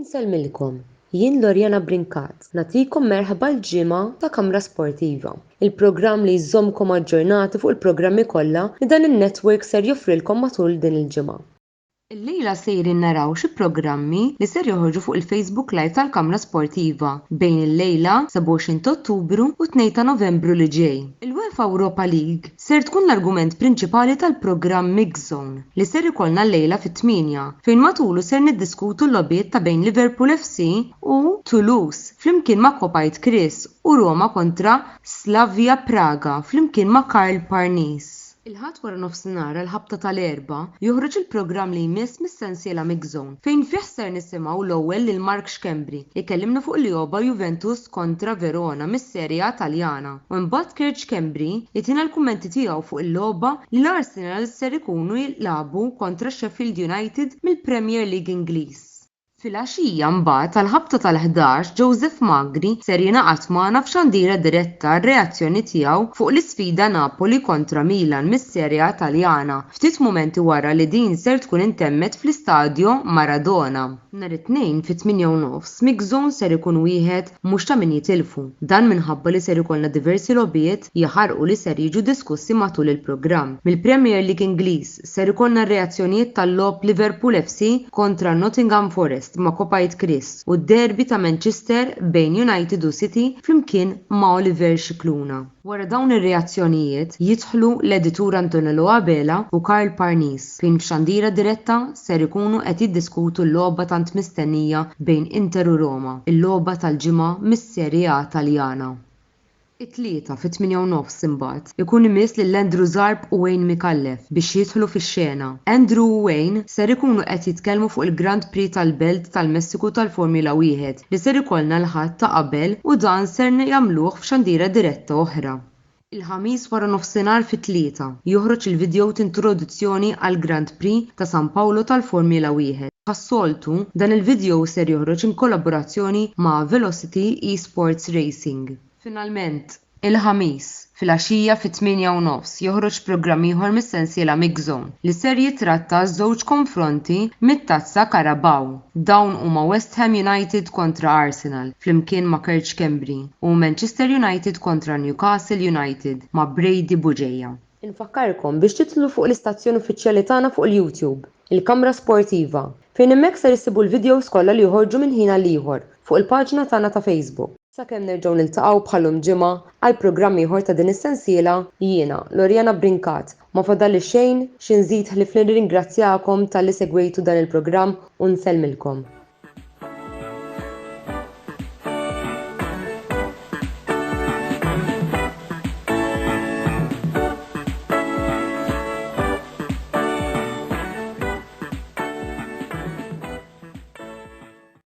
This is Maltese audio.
Nselmilkom, jien Lorjana Brinkat, nagħtikom merħba l-ġimgħa ta' Kamra Sportiva. Il-programm li jżommkom aġġornati fuq il-programmi kollha li dan in-netwerk ser joffrilkom matul din il-ġimgħa. Illejla sejrin naraw xi programmi li ser joħorġu fuq il-Facebook Live tal-Kamra Sportiva bejn il-lejla 27 ta' Ottubru u 2 ta' Novembru li ġej. Il-UEFA Europa League ser tkun l-argument prinċipali tal-programm Mix Zone li ser ikollna l-lejla fit-8 fejn matulu ser niddiskutu l-logħbiet ta' bejn Liverpool FC u Toulouse flimkien ma' Kopajt Kris u Roma kontra Slavia Praga flimkien ma' Karl Parnis. Il-ħadd wara nofsinhar l-ħabta tal-erba' joħroġ il-programm li jmiss mis-sensiela Mix Zone fejn fih ser nisimgħu l-ewwel lil Mark Xkembri li kellimna fuq il-logħba Juventus kontra Verona mis-Serja Taljana. U mbagħad Kurt Xkembri jtina l-kummenti tiegħu fuq il-logħba li l-Arsenal ser ikunu jilagħbu kontra Sheffield United mill-Premier League Ingliż. Fil-għaxija mbagħad tal-ħabta tal-11 Joseph Magri ser jingħaqad magħna f'xandiera diretta r-reazzjoni tiegħu fuq l-isfida Napoli kontra Milan mis-Serja Taljana ftit mumenti wara li din ser tkun intemmet fl-Istadio Maradona. Nhar it-tnejn fit-8:30 Mix Zone ser ikun wieħed mhux ta' min jitilfu. Dan minħabba li ser ikollna diversi logħbiet jaħarqu li ser jiġu diskussi matul il-programm. Mill-Premier League Ingliż ser ikollna r-reazzjonijiet tal-logħb Liverpool FC kontra Nottingham Forest ma' Kopajt Kris u d-derbi ta' Manchester bejn United u City flimkien ma' Oliver Scicluna. Wara dawn ir-reazzjonijiet jidħlu l-editur Antonello Abela u Karl Parnis fejn f'xandiera diretta ser ikunu qed jiddiskutu l-logħba tant mistennija bejn Inter u Roma, il-logħba tal-ġimgħa mis-Serja Taljana. It-tlieta fit-8:30 imbagħad ikun imiss lil Andrew Zarb u Wayne Mikallef biex jidħlu fix-xena. Andrew u Wayne ser ikunu qed jitkellmu fuq il-Grand Prix tal-Belt tal-Messiku tal-Formula 1 li ser ikollna l-ħadd ta' qabel u dan ser jagħmluh f'xandiera diretta oħra. Il-ħamis wara nofsinhar fit-tlieta joħroġ il-video introduzzjoni għall Grand Prix ta' San Paolo tal-Formula 1. Pas-soltu dan il-video ser joħroġ in kollaborazzjoni ma' Velocity Esports Racing. Finalment, il-ħamis fil-għaxija fit-8:30 joħroġ programm ieħor mis-sensiela Mix Zone li ser jitratta żewġ konfronti mit-tazza Carabao. Dawn huma West Ham United kontra Arsenal flimkien ma' Kurt Xkembri u Manchester United kontra Newcastle United ma' Brady Buġejja. Infakkarkom biex titlu fuq l-istazzjon uffiċjali tagħna fuq il-YouTube, il-Kamra Sportiva, fejn hemmhekk ser issibu l-videos kollha li joħorġu minn ħin għal ieħor fuq il-paġna tagħna ta' Facebook. Sakemm nerġgħu niltaqgħu bħalhom ġimgħa għal programm ieħor ta' din is-sensiela jiena Lorjana Brinkat ma fadalli xejn xi nżid ħlif nirringrazzjakom talli segwejtu dan il-programm u nsellmilkom.